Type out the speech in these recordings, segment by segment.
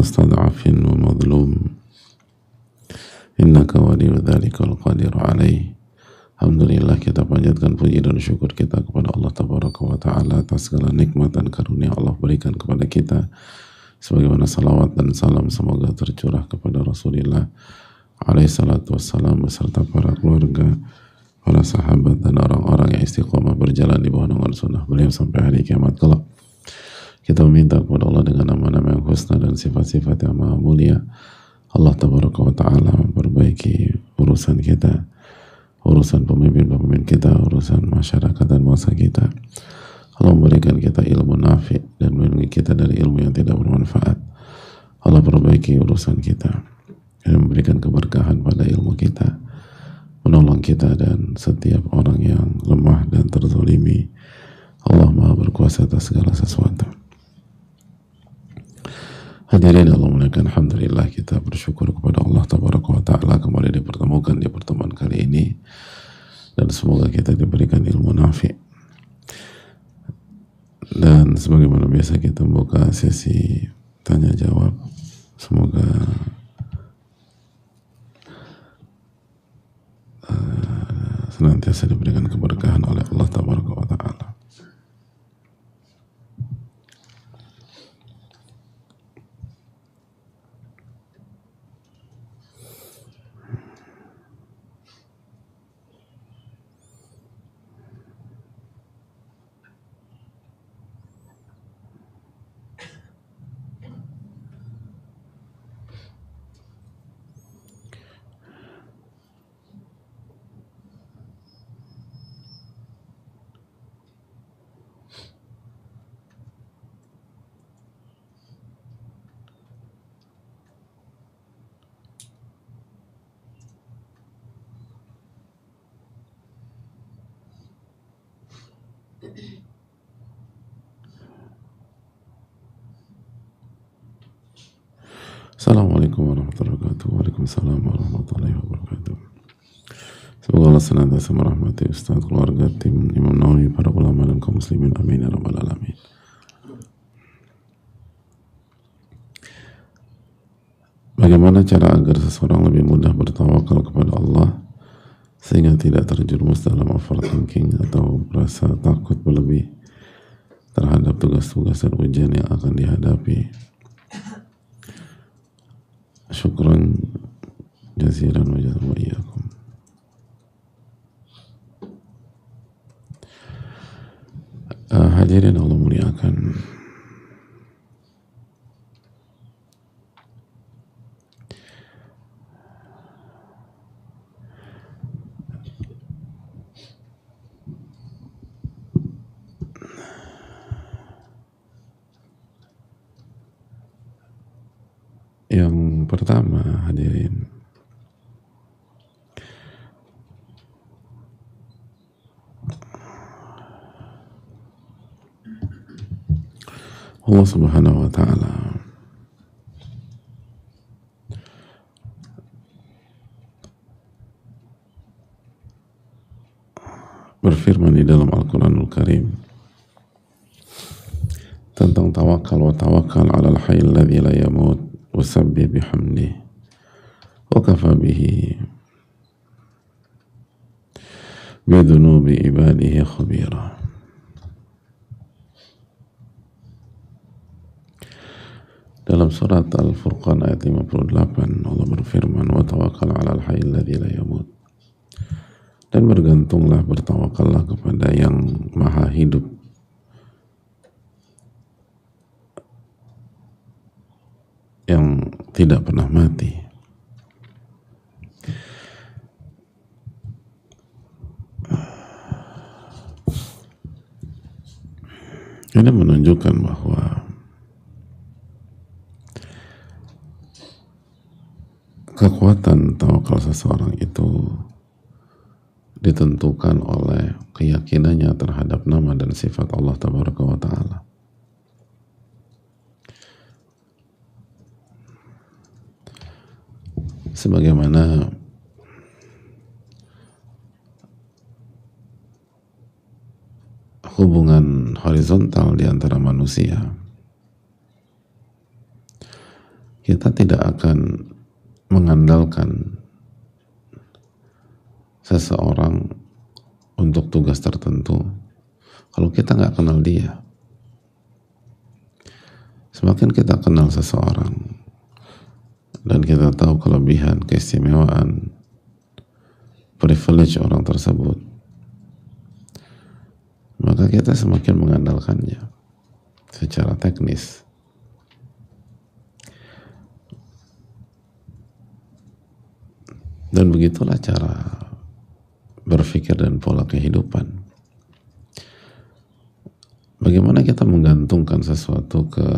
مستضعف ومظلوم innaka waliyyu dzalika wal qadiru alaih. Alhamdulillah, kita panjatkan puji dan syukur kita kepada Allah Tabaraka wa Ta'ala atas segala nikmat dan karunia Allah berikan kepada kita, sebagaimana salawat dan salam semoga tercurah kepada Rasulullah alaihi salatu wassalam beserta para keluarga, para sahabat dan orang-orang yang istiqomah berjalan di bawah naungan sunnah beliau sampai hari kiamat kelak. Kita meminta kepada Allah dengan nama-nama yang husna dan sifat-sifat yang maha mulia, Allah Tabaraka wa Ta'ala memperbaiki urusan kita, urusan pemimpin-pemimpin kita, urusan masyarakat dan bangsa kita. Allah memberikan kita ilmu nafi dan melindungi kita dari ilmu yang tidak bermanfaat. Allah perbaiki urusan kita dan memberikan keberkahan pada ilmu kita, menolong kita dan setiap orang yang lemah dan terzalimi. Allah Maha berkuasa atas segala sesuatu. Hadirin Allah muliakan, alhamdulillah kita bersyukur kepada Allah Tabaraka wa Ta'ala kembali dipertemukan di pertemuan kali ini, dan semoga kita diberikan ilmu nafi. Dan sebagaimana biasa kita membuka sesi tanya jawab, semoga senantiasa diberikan keberkahan oleh Allah Tabaraka wa Ta'ala. Assalamualaikum warahmatullahi wabarakatuh. Waalaikumsalam warahmatullahi wabarakatuh. Semoga Allah senantiasa merahmati Ustaz, keluarga, tim Imam Nawawi, para ulama dan kaum muslimin, amin ya rabbal alamin. Bagaimana cara agar seseorang lebih mudah bertawakal kepada Allah sehingga tidak terjerumus dalam overthinking atau merasa takut berlebih terhadap tugas-tugas dan ujian yang akan dihadapi? Syukran jazilan wa jazakum wa iyyakum. Hadirin Allah muliakan, yang pertama, hadirin, Allah Subhanahu wa Ta'ala berfirman di dalam Al-Quranul Karim tentang tawakal, wa tawakkal 'alal hayyil ladzi la yamut wasabbih bihamdihi wa kafa bihi bidunubi ibadihi khabira. Dalam surat Al-Furqan ayat 58 Allah berfirman, wa tawakkal 'alal hayyil ladzi la yamut, dan bergantunglah, bertawakallah kepada yang maha hidup, yang tidak pernah mati. Ini menunjukkan bahwa kekuatan tawakal seseorang itu ditentukan oleh keyakinannya terhadap nama dan sifat Allah Tabaraka wa Ta'ala. Sebagaimana hubungan horizontal di antara manusia kita tidak akan mengandalkan seseorang untuk tugas tertentu kalau kita nggak kenal dia. Semakin kita kenal seseorang dan kita tahu kelebihan, keistimewaan, privilege orang tersebut, maka kita semakin mengandalkannya secara teknis. Dan begitulah cara berpikir dan pola kehidupan. Bagaimana kita menggantungkan sesuatu ke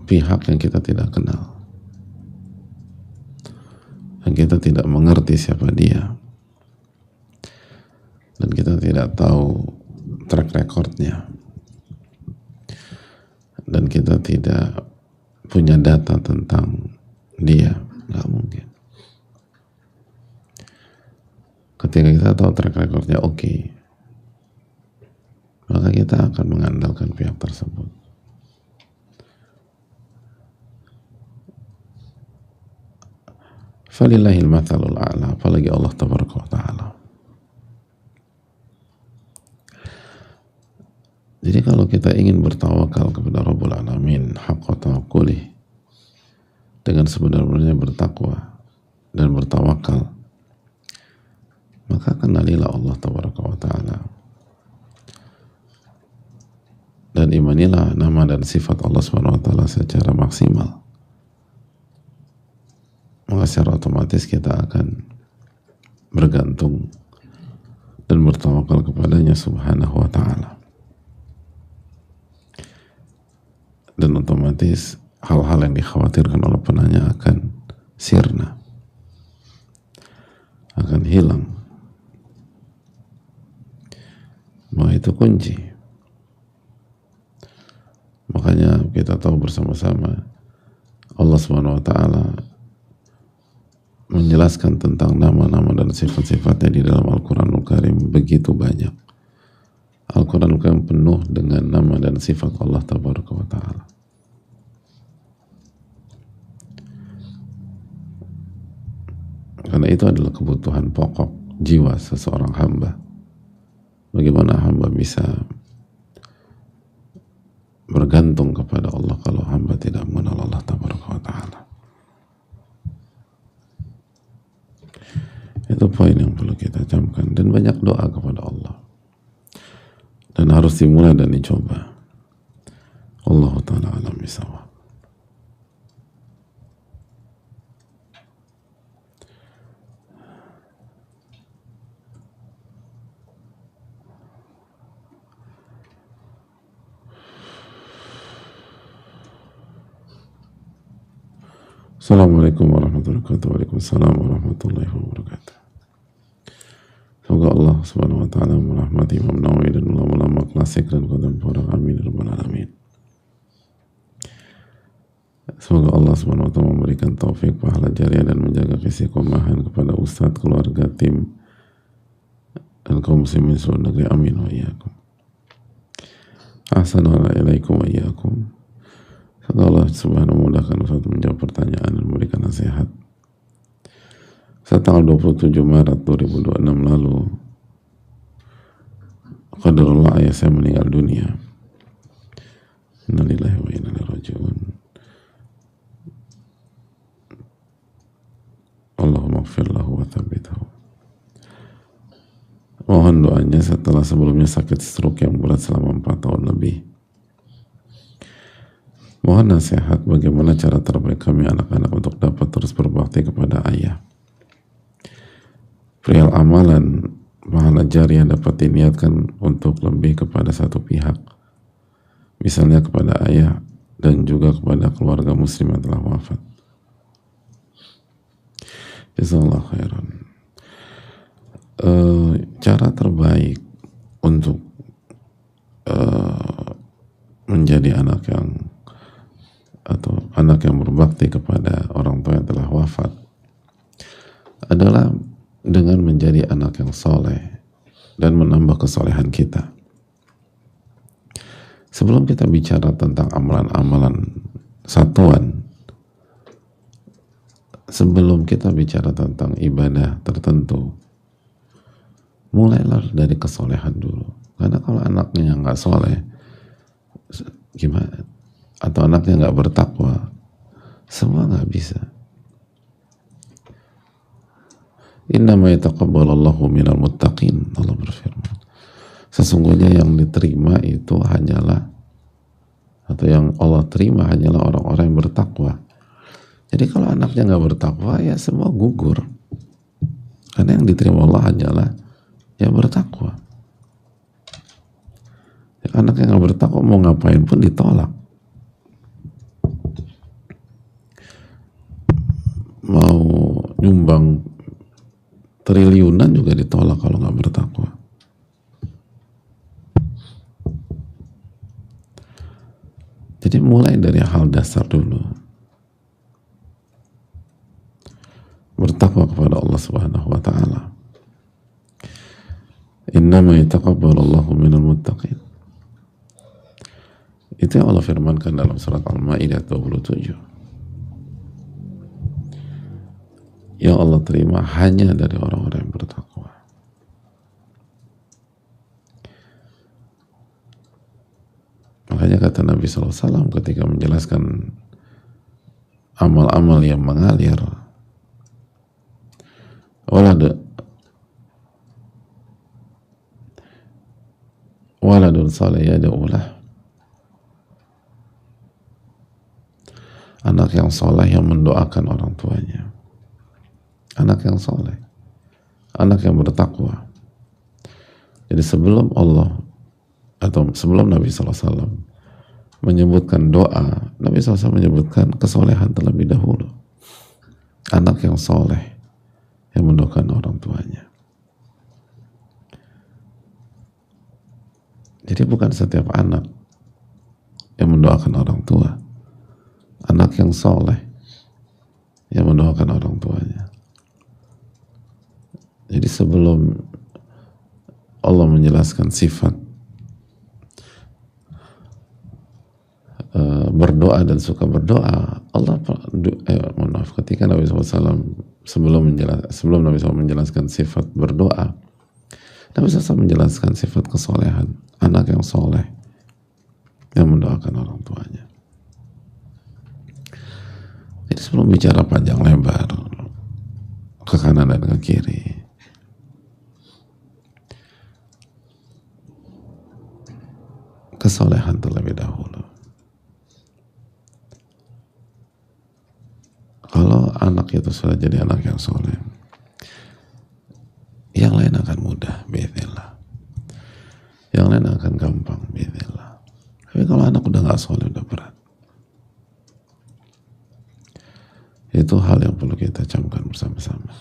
pihak yang kita tidak kenal, yang kita tidak mengerti siapa dia, dan kita tidak tahu track recordnya, dan kita tidak punya data tentang dia. Nggak mungkin. Ketika kita tahu track recordnya oke, maka kita akan mengandalkan pihak tersebut. Falillahil mathalul a'la, apalagi Allah tabaraka wa ta'ala. Jadi kalau kita ingin bertawakal kepada Rabbul Alamin haqqa tawakkulih, dengan sebenarnya bertakwa dan bertawakal, maka kenalilah Allah tabaraka wa ta'ala dan imanilah nama dan sifat Allah subhanahu wa ta'ala secara maksimal. Maka secara otomatis kita akan bergantung dan bertawakal kepadanya subhanahu wa ta'ala, dan otomatis hal-hal yang dikhawatirkan oleh penanya akan sirna, akan hilang. Maka itu kunci. Makanya kita tahu bersama-sama Allah Subhanahu wa ta'ala menjelaskan tentang nama-nama dan sifat-sifatnya di dalam Al-Quranul Karim begitu banyak. Al-Quranul Karim penuh dengan nama dan sifat Allah Tabaraka wa ta'ala. Karena itu adalah kebutuhan pokok jiwa seseorang hamba. Bagaimana hamba bisa bergantung kepada Allah kalau hamba tidak mengenal Allah Tabaraka wa ta'ala? Itu poin yang perlu kita camkan, dan banyak doa kepada Allah, dan harus dimulai dan dicoba. Allah ta'ala alam bisawab. Assalamualaikum warahmatullahi wabarakatuh. Waalaikumsalam warahmatullahi wabarakatuh. Semoga Allah subhanahu wa ta'ala merahmati Imam Nawawi dan ulama-ulama klasik dan kontemporer. Amin ya rabbal alamin. Semoga Allah subhanahu wa ta'ala memberikan taufik, pahala jariah, dan menjaga keistiqomahan kepada ustadz, keluarga, tim, dan kaum muslimin seluruh negeri. Amin wa iyyakum. Assalamualaikum wa iyyakum. Semoga Allah subhanahu memudahkan Ustaz menjawab pertanyaan dan memberikan nasihat. Tanggal 27 Maret 2026 lalu, qadarullah ayah saya meninggal dunia. Innalillahi wa inna ilaihi raji'un. Allahumma ighfir lahu wa tsabbithu. Mohon doanya setelah sebelumnya sakit stroke yang berat selama 4 tahun lebih. Mohon nasihat bagaimana cara terbaik kami anak-anak untuk dapat terus berbakti kepada ayah. Perihal amalan pahala jariah dapat diniatkan untuk lebih kepada satu pihak, misalnya kepada ayah dan juga kepada keluarga muslim yang telah wafat. Jazakallahu khairan. Cara terbaik untuk menjadi anak yang berbakti kepada orang tua yang telah wafat adalah dengan menjadi anak yang soleh dan menambah kesolehan kita. Sebelum kita bicara tentang amalan-amalan satuan, sebelum kita bicara tentang ibadah tertentu, mulailah dari kesolehan dulu. Karena kalau anaknya nggak soleh, gimana? Atau anaknya nggak bertakwa, semua nggak bisa. Innama yataqabbalallahu minal muttaqin, Allah berfirman. Sesungguhnya yang diterima itu hanyalah, atau yang Allah terima hanyalah orang-orang yang bertakwa. Jadi kalau anaknya nggak bertakwa, ya semua gugur. Karena yang diterima Allah hanyalah yang bertakwa. Ya, anak yang nggak bertakwa mau ngapain pun ditolak. Mau nyumbang triliunan juga ditolak kalau nggak bertakwa. Jadi mulai dari hal dasar dulu. Bertakwa kepada Allah Subhanahu wa taala. Innama yataqabbalullahu minal muttaqin. Itu yang Allah firmankan dalam surat Al-Maidah 27. Yang Allah terima hanya dari orang-orang yang bertakwa. Makanya kata Nabi SAW ketika menjelaskan amal-amal yang mengalir, waladun saleh yad'ulah, anak yang soleh yang mendoakan orang tuanya, anak yang soleh, anak yang bertakwa. Jadi sebelum Allah atau sebelum Nabi SAW menyebutkan doa, Nabi SAW menyebutkan kesolehan terlebih dahulu. Anak yang soleh yang mendoakan orang tuanya. Jadi bukan setiap anak yang mendoakan orang tua, anak yang soleh yang mendoakan orang tuanya. Jadi sebelum Allah menjelaskan sifat berdoa dan suka berdoa, Allah ketika Nabi SAW sebelum Nabi SAW menjelaskan sifat berdoa, Nabi SAW menjelaskan sifat kesolehan, anak yang soleh yang mendoakan orang tuanya. Jadi sebelum bicara panjang lebar ke kanan dan ke kiri, kesolehan terlebih dahulu. Kalau anak itu sudah jadi anak yang soleh, yang lain akan mudah, biiznillah. Yang lain akan gampang, biiznillah. Tapi kalau anak udah gak soleh, udah berat. Itu hal yang perlu kita camkan bersama-sama.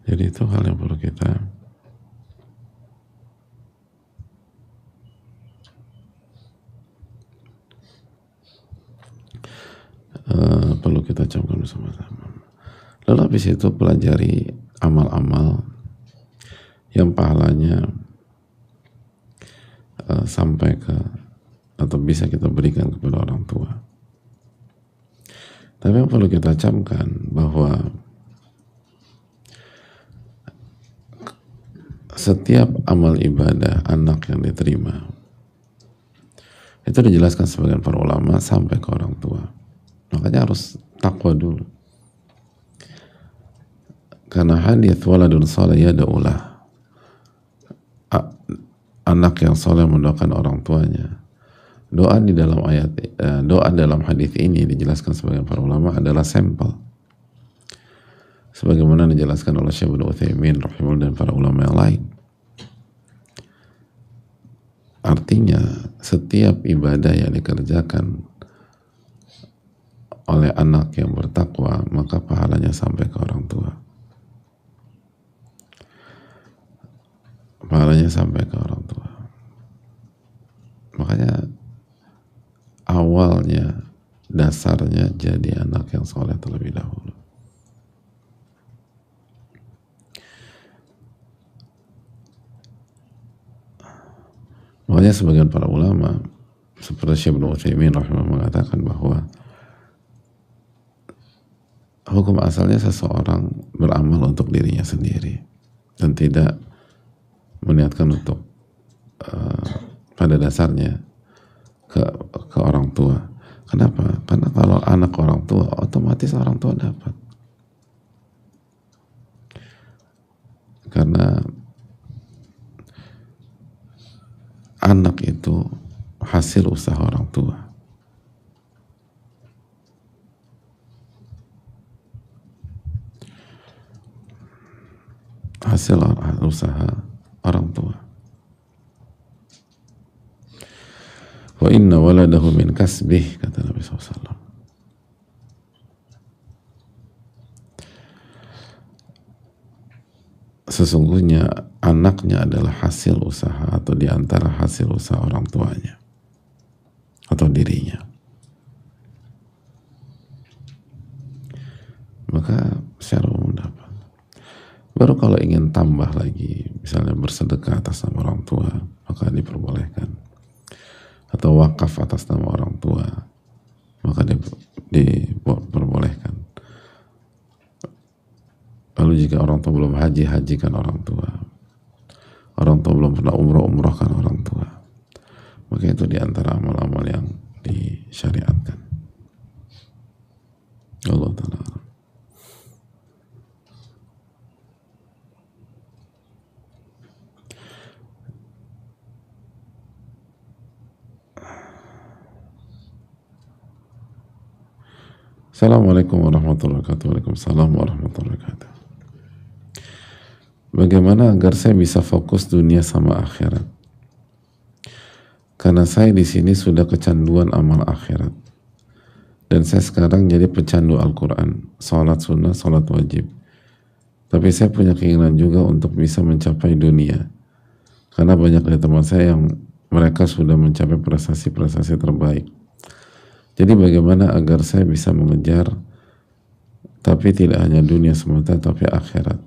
Jadi itu hal yang perlu kita camkan bersama-sama. Lalu habis itu pelajari amal-amal yang pahalanya sampai ke atau bisa kita berikan kepada orang tua. Tapi yang perlu kita camkan bahwa setiap amal ibadah anak yang diterima itu dijelaskan sebagian para ulama sampai ke orang tua. Makanya harus takwa dulu. Karena hadits waladun saleh yad'ulah, anak yang soleh mendoakan orang tuanya. Doa di dalam doa dalam hadis ini dijelaskan sebagian para ulama adalah sampel, sebagaimana dijelaskan oleh Syekh Ibnu Utsaimin rahimahullah dan para ulama yang lain. Artinya setiap ibadah yang dikerjakan oleh anak yang bertakwa, maka pahalanya sampai ke orang tua. Pahalanya sampai ke orang tua. Makanya awalnya, dasarnya jadi anak yang soleh terlebih dahulu. Makanya sebagian para ulama seperti Syekh Ibnu Utsaimin rahimahullah mengatakan bahwa hukum asalnya seseorang beramal untuk dirinya sendiri dan tidak meniatkan untuk pada dasarnya ke orang tua. Kenapa? Karena kalau anak orang tua, otomatis orang tua dapat. Karena anak itu hasil usaha orang tua. Hasil usaha orang tua. Wa inna waladahu min kasbih, kata Nabi SAW. Sesungguhnya anaknya adalah hasil usaha atau diantara hasil usaha orang tuanya atau dirinya. Maka secara umum dapat. Baru kalau ingin tambah lagi, misalnya bersedekah atas nama orang tua, maka diperbolehkan. Atau wakaf atas nama orang tua, maka diperbolehkan. Lalu jika orang tua belum haji, hajikan orang tua. Orang tua belum pernah umroh, umrohkan orang tua. Maka itu diantara amal-amal yang disyariatkan. Allah Ta'ala. Assalamualaikum warahmatullahi wabarakatuh. Waalaikumsalam warahmatullahi wabarakatuh. Bagaimana agar saya bisa fokus dunia sama akhirat? Karena saya di sini sudah kecanduan amal akhirat. Dan saya sekarang jadi pecandu Al-Quran, salat sunnah, salat wajib. Tapi saya punya keinginan juga untuk bisa mencapai dunia. Karena banyak dari teman saya yang mereka sudah mencapai prestasi-prestasi terbaik. Jadi bagaimana agar saya bisa mengejar, tapi tidak hanya dunia semata, tapi akhirat?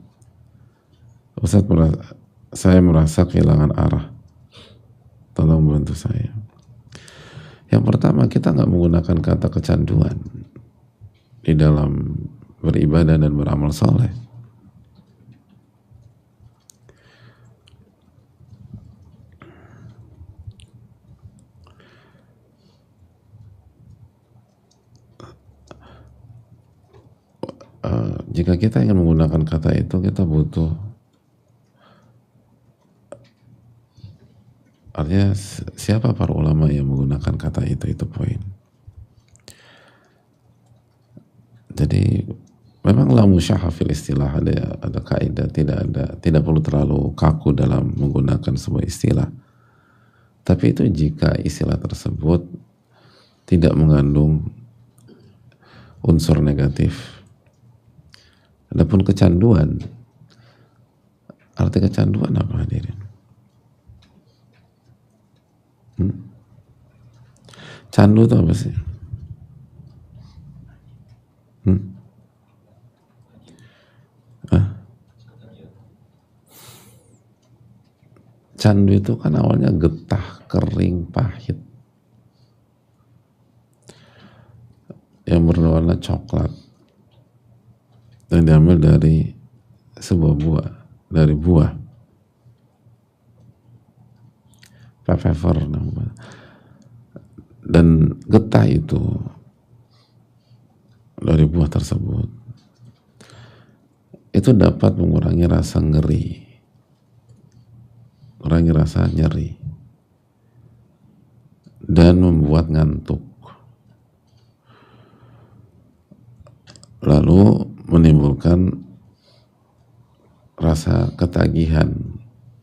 Ustaz, saya merasa kehilangan arah. Tolong bantu saya. Yang pertama, kita nggak menggunakan kata kecanduan di dalam beribadah dan beramal soleh. Jika kita ingin menggunakan kata itu, kita butuh, artinya siapa para ulama yang menggunakan kata itu poin. Jadi memang la musyaha fil istilah, ada kaidah, tidak perlu terlalu kaku dalam menggunakan sebuah istilah. Tapi itu jika istilah tersebut tidak mengandung unsur negatif. Adapun kecanduan, arti kecanduan apa hadirin? Candu itu apa sih? Candu itu kan awalnya getah, kering, pahit, yang berwarna coklat dan diambil dari sebuah buah, dari buah pepper namanya. Dan getah itu dari buah tersebut itu dapat mengurangi rasa ngeri, mengurangi rasa nyeri, dan membuat ngantuk, lalu menimbulkan rasa ketagihan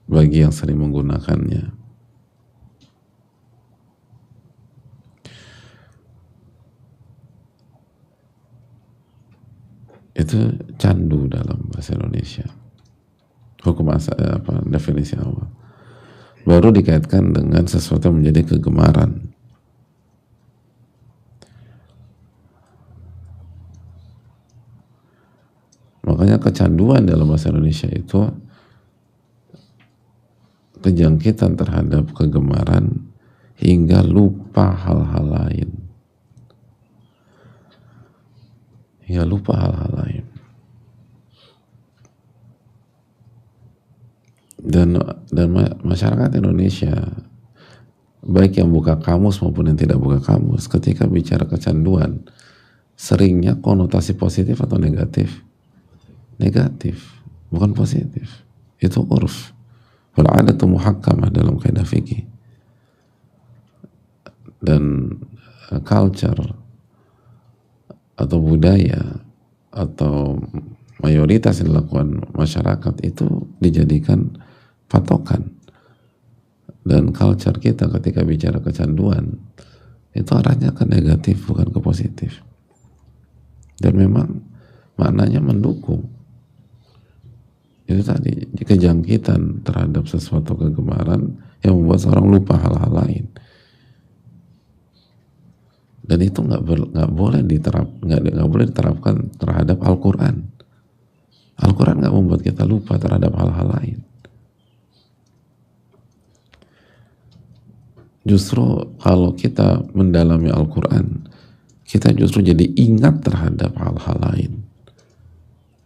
bagi yang sering menggunakannya. Itu candu dalam bahasa Indonesia. Hukum definisi awal. Baru dikaitkan dengan sesuatu yang menjadi kegemaran. Makanya kecanduan dalam bahasa Indonesia itu kejangkitan terhadap kegemaran hingga lupa hal-hal lain. Hingga lupa hal-hal lain. Dan masyarakat Indonesia, baik yang buka kamus maupun yang tidak buka kamus, ketika bicara kecanduan, seringnya konotasi positif atau negatif? Negatif, bukan positif. Itu urf. Wal 'adatu muhakkamah dalam kaidah fikih. Dan culture atau budaya atau mayoritas yang dilakukan masyarakat itu dijadikan patokan. Dan culture kita ketika bicara kecanduan itu arahnya ke negatif, bukan ke positif. Dan memang maknanya mendukung. Itu tadi kejangkitan terhadap sesuatu kegemaran yang membuat seorang lupa hal-hal lain. Dan itu nggak boleh diterapkan terhadap Al-Quran. Al-Quran nggak membuat kita lupa terhadap hal-hal lain. Justru kalau kita mendalami Al-Quran, kita justru jadi ingat terhadap hal-hal lain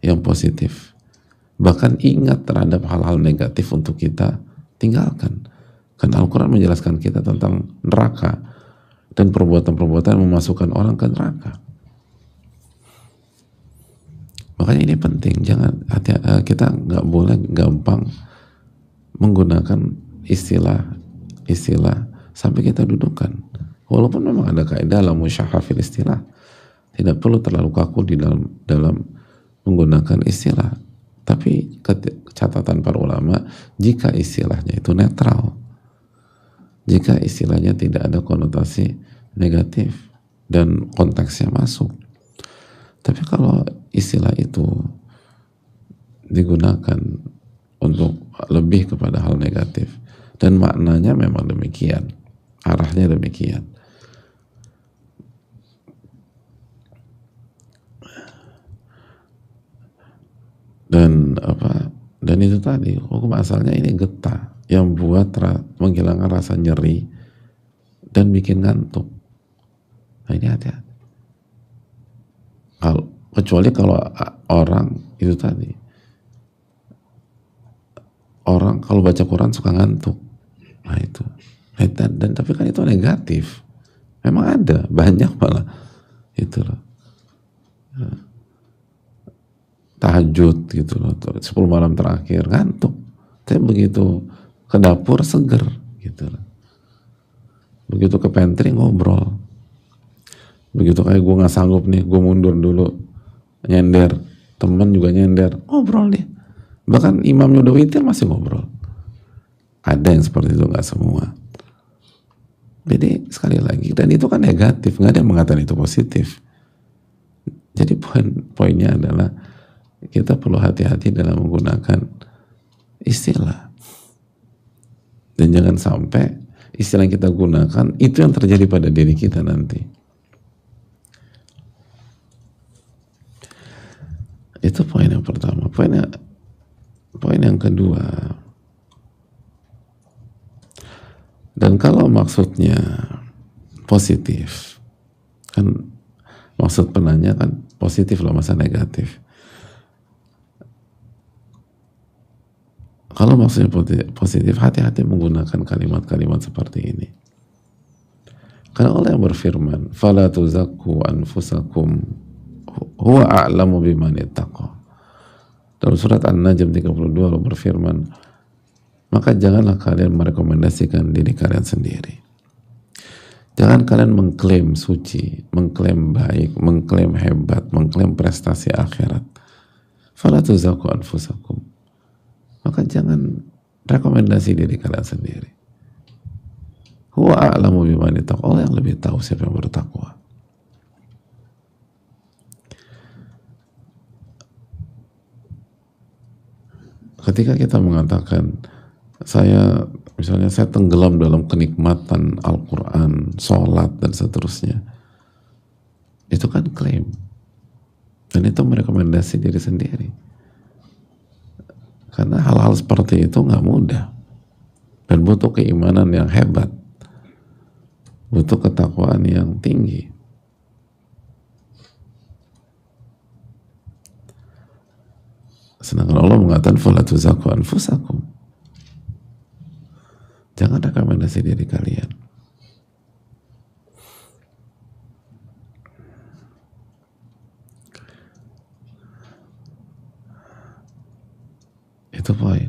yang positif. Bahkan ingat terhadap hal-hal negatif untuk kita tinggalkan. Karena Al-Quran menjelaskan kita tentang neraka dan perbuatan-perbuatan yang memasukkan orang ke neraka. Makanya ini penting, jangan kita nggak boleh gampang menggunakan istilah sampai kita dudukan. Walaupun memang ada kaidah la musyahha fil istilah, tidak perlu terlalu kaku di dalam menggunakan istilah. Tapi catatan para ulama, jika istilahnya itu netral, jika istilahnya tidak ada konotasi negatif dan konteksnya masuk. Tapi kalau istilah itu digunakan untuk lebih kepada hal negatif dan maknanya memang demikian, arahnya demikian, dan itu tadi hukum asalnya ini getah yang buat menghilangkan rasa nyeri dan bikin ngantuk. Nah ini hati-hati. Kecuali kalau orang itu tadi, orang kalau baca Quran suka ngantuk, nah itu, dan tapi kan itu negatif. Memang ada banyak malah itu loh. Tahajud gitu loh, 10 malam terakhir ngantuk, tapi begitu ke dapur seger gitu loh. Begitu ke pantry ngobrol, begitu kayak gue nggak sanggup nih, gue mundur dulu, nyender, teman juga nyender, ngobrol dia. Bahkan imamnya udah witir masih ngobrol. Ada yang seperti itu, nggak semua. Jadi sekali lagi, dan itu kan negatif, nggak ada yang mengatakan itu positif. Jadi poinnya adalah kita perlu hati-hati dalam menggunakan istilah. Dan jangan sampai istilah yang kita gunakan itu yang terjadi pada diri kita nanti. Itu poin yang pertama. Poin yang kedua, dan kalau maksudnya positif, kan maksud penanya kan positif loh, masa negatif. Kalau maksudnya positif, hati-hati menggunakan kalimat-kalimat seperti ini. Karena Allah yang berfirman, "Fala tuzakku anfusakum huwa a'lamu biman ittaqa." Dalam surat An-Najm 32 Allah berfirman, maka janganlah kalian merekomendasikan diri kalian sendiri. Jangan kalian mengklaim suci, mengklaim baik, mengklaim hebat, mengklaim prestasi akhirat. Fala tuzaku anfusakum. Maka jangan rekomendasi diri kalian sendiri. Huwa a'lamu biman ittaqa. Allah yang lebih tahu siapa yang bertakwa. Ketika kita mengatakan misalnya saya tenggelam dalam kenikmatan Al-Quran, sholat dan seterusnya, itu kan klaim, dan itu merekomendasi diri sendiri. Karena hal-hal seperti itu nggak mudah dan butuh keimanan yang hebat, butuh ketakwaan yang tinggi. Sedangkan Allah mengatakan fala tuzaku anfusakum. Jangan rekomendasi diri kalian. Itu poin.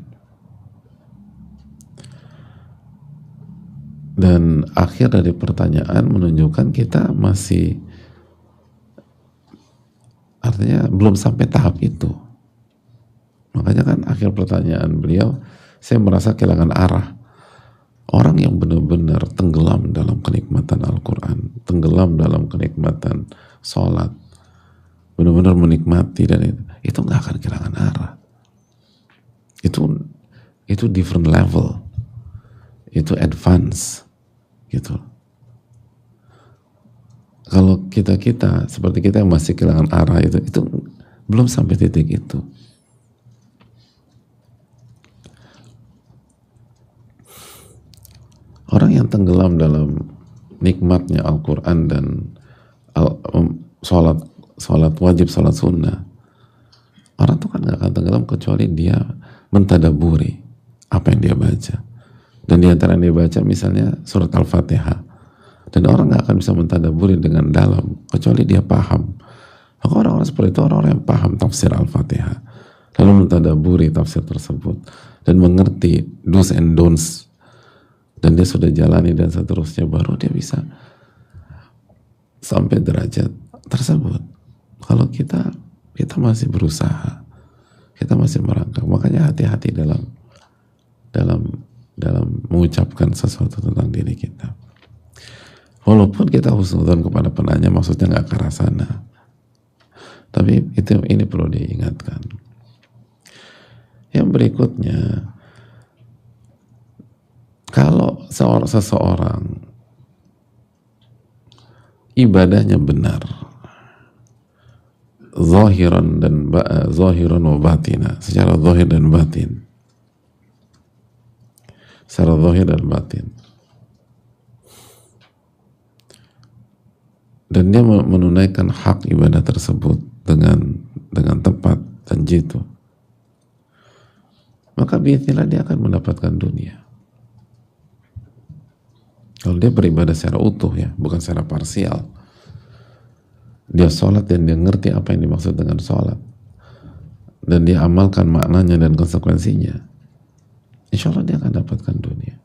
Dan akhir dari pertanyaan menunjukkan kita masih, artinya belum sampai tahap itu. Makanya kan akhir pertanyaan beliau, saya merasa kehilangan arah. Orang yang benar-benar tenggelam dalam kenikmatan Al-Quran, tenggelam dalam kenikmatan sholat, benar-benar menikmati, dan itu nggak akan kehilangan arah. Itu different level, itu advance, gitu. Kalau kita seperti kita yang masih kehilangan arah, itu belum sampai titik itu. Orang yang tenggelam dalam nikmatnya Al-Quran dan sholat wajib, sholat sunnah, orang tuh kan gak akan tenggelam kecuali dia mentadaburi apa yang dia baca. Dan di antara yang dia baca misalnya surat Al-Fatihah, dan orang gak akan bisa mentadaburi dengan dalam kecuali dia paham. Maka orang-orang seperti itu orang-orang yang paham tafsir Al-Fatihah, lalu mentadaburi tafsir tersebut dan mengerti do's and don'ts, dan dia sudah jalani dan seterusnya, baru dia bisa sampai derajat tersebut. Kalau kita masih berusaha, kita masih merangkak. Makanya hati-hati dalam mengucapkan sesuatu tentang diri kita. Walaupun kita husnudzon kepada penanya, maksudnya nggak ke arah sana, tapi ini perlu diingatkan. Yang berikutnya, kalau seseorang ibadahnya benar, zahiran wa batina, secara zahir dan batin, secara zahir dan batin, dan dia menunaikan hak ibadah tersebut dengan tepat dan jitu, maka biiznillah dia akan mendapatkan dunia. Kalau dia beribadah secara utuh, ya, bukan secara parsial, dia sholat dan dia ngerti apa yang dimaksud dengan sholat, dan dia amalkan maknanya dan konsekuensinya, insya Allah dia akan dapatkan dunia.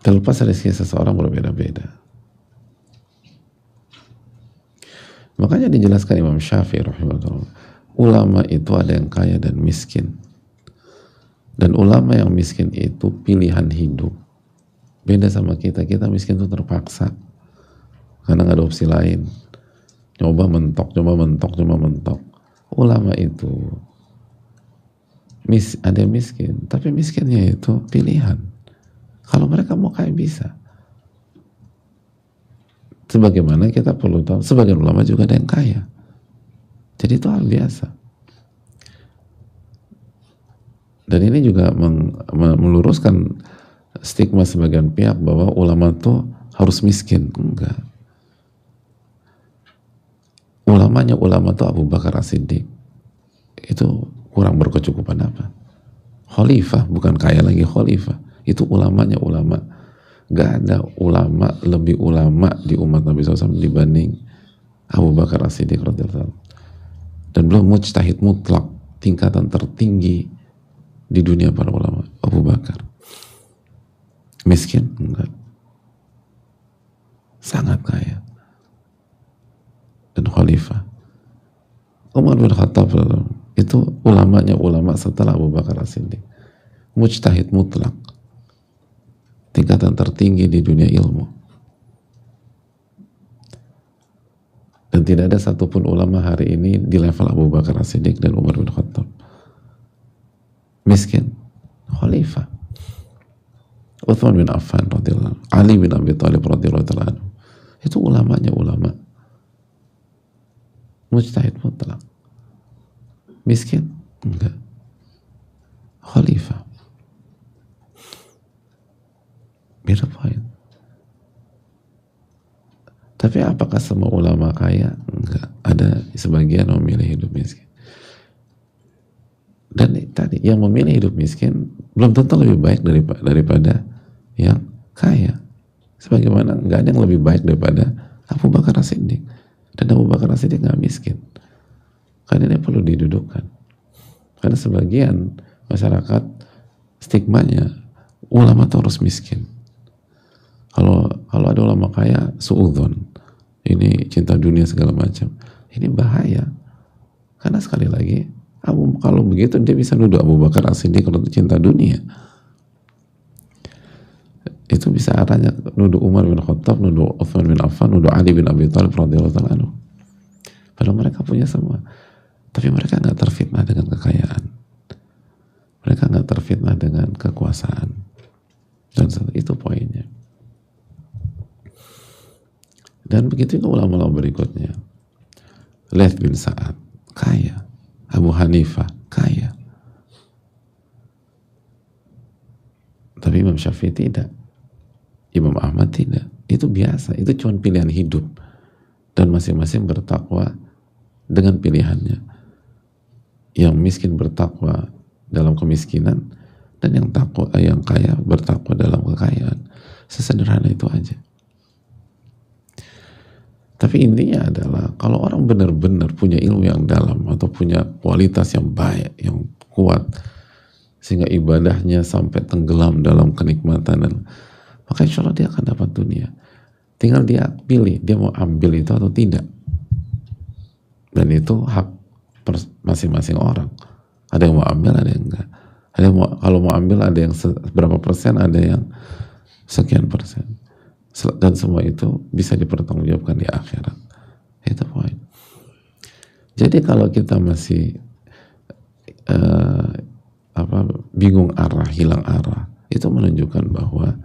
Terlepas rezeki seseorang berbeda-beda. Makanya dijelaskan Imam Syafi'i rahimahullah, ulama itu ada yang kaya dan miskin. Dan ulama yang miskin itu pilihan hidup. Beda sama kita miskin itu terpaksa. Karena nggak ada opsi lain. Coba mentok. Ulama itu ada yang miskin, tapi miskinnya itu pilihan. Kalau mereka mau kaya bisa. Sebagaimana kita perlu tahu, sebagian ulama juga ada yang kaya. Jadi itu hal biasa. Dan ini juga meluruskan stigma sebagian pihak bahwa ulama itu harus miskin. Enggak. Ulama itu Abu Bakar As-Siddiq. Itu kurang berkecukupan apa? Khalifah, bukan kaya lagi, khalifah. Itu ulamanya ulama. Gak ada ulama lebih ulama di umat Nabi SAW dibanding Abu Bakar As-Siddiq radhiyallahu anhu. Dan beliau mujtahid mutlak, tingkatan tertinggi di dunia para ulama. Abu Bakar miskin? Enggak, sangat kaya dan khalifah. Umar bin Khattab itu ulamanya ulama setelah Abu Bakar As-Siddiq, mujtahid mutlak, tingkatan tertinggi di dunia ilmu. Dan tidak ada satupun ulama hari ini di level Abu Bakar As-Siddiq dan Umar bin Khattab. Miskin, khalifah. Uthman bin Affan radhiyallahu anhu, Ali bin Abi Thalib radhiyallahu anhu. Itu ulamanya ulama. Mujtahid mutlak. Miskin? Enggak. Khalifah. Beda poin. Tapi apakah semua ulama kaya? Enggak. Ada sebagian yang memilih hidup miskin. Dan tadi yang memilih hidup miskin belum tentu lebih baik daripada yang kaya. Sebagaimana enggak ada yang lebih baik daripada Abu Bakar As-Siddiq. Dan Abu Bakar As-Siddiq nggak miskin. Karena ini perlu didudukkan. Karena sebagian masyarakat stigmanya ulama itu harus miskin. Kalau ada ulama kaya, suudzon, ini cinta dunia segala macam. Ini bahaya. Karena sekali lagi, kalau begitu dia bisa nuduh Abu Bakar As-Siddiq kalau cinta dunia. Itu bisa arahnya nuduh Umar bin Khattab, nuduh Uthman bin Affan, nuduh Ali bin Abi Thalib radhiyallahu anhu. Padahal mereka punya semua. Tapi mereka nggak terfitnah dengan kekayaan. Mereka nggak terfitnah dengan kekuasaan. Dan itu poinnya. Dan begitu juga ulama-ulama berikutnya. Lath bin Sa'ad, kaya. Abu Hanifah, kaya. Tapi Imam Syafi'i tidak. Imam Ahmad tidak. Itu biasa. Itu cuma pilihan hidup. Dan masing-masing bertakwa dengan pilihannya. Yang miskin bertakwa dalam kemiskinan, dan yang kaya bertakwa dalam kekayaan. Sesederhana itu aja. Tapi intinya adalah kalau orang benar-benar punya ilmu yang dalam atau punya kualitas yang baik, yang kuat, sehingga ibadahnya sampai tenggelam dalam kenikmatan, dan maka insya Allah dia akan dapat dunia. Tinggal dia pilih, dia mau ambil itu atau tidak. Dan itu hak masing-masing orang. Ada yang mau ambil, ada yang enggak. Ada yang kalau mau ambil ada yang berapa persen, ada yang sekian persen. Dan semua itu bisa dipertanggungjawabkan di akhirat. Itu poin. Jadi kalau kita masih bingung arah, hilang arah, itu menunjukkan bahwa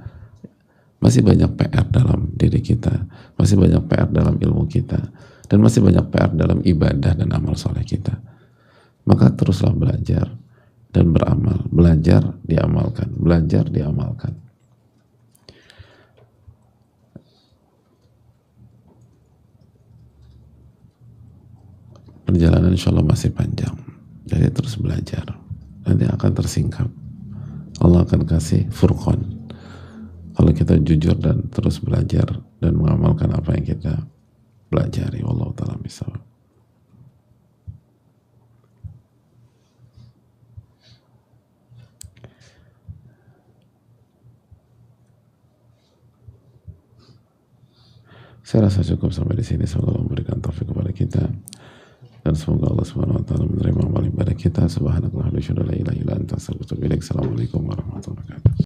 masih banyak PR dalam diri kita, masih banyak PR dalam ilmu kita, dan masih banyak PR dalam ibadah dan amal soleh kita. Maka teruslah belajar dan beramal. Belajar, diamalkan. Belajar, diamalkan. Perjalanan insya Allah masih panjang. Jadi terus belajar. Nanti akan tersingkap. Allah akan kasih furqan. Kalau kita jujur dan terus belajar dan mengamalkan apa yang kita pelajari. Wallahu ta'ala bishawab. Saya rasa cukup sampai di sini. Semoga Allah memberikan taufik kepada kita, dan semoga Allah Subhanahu wa taala menerima amal ibadah kita. Subhanallah wa bihamdihi, la ilaha illa anta, astaghfiruka wa atubu ilaik. Assalamualaikum warahmatullahi wabarakatuh.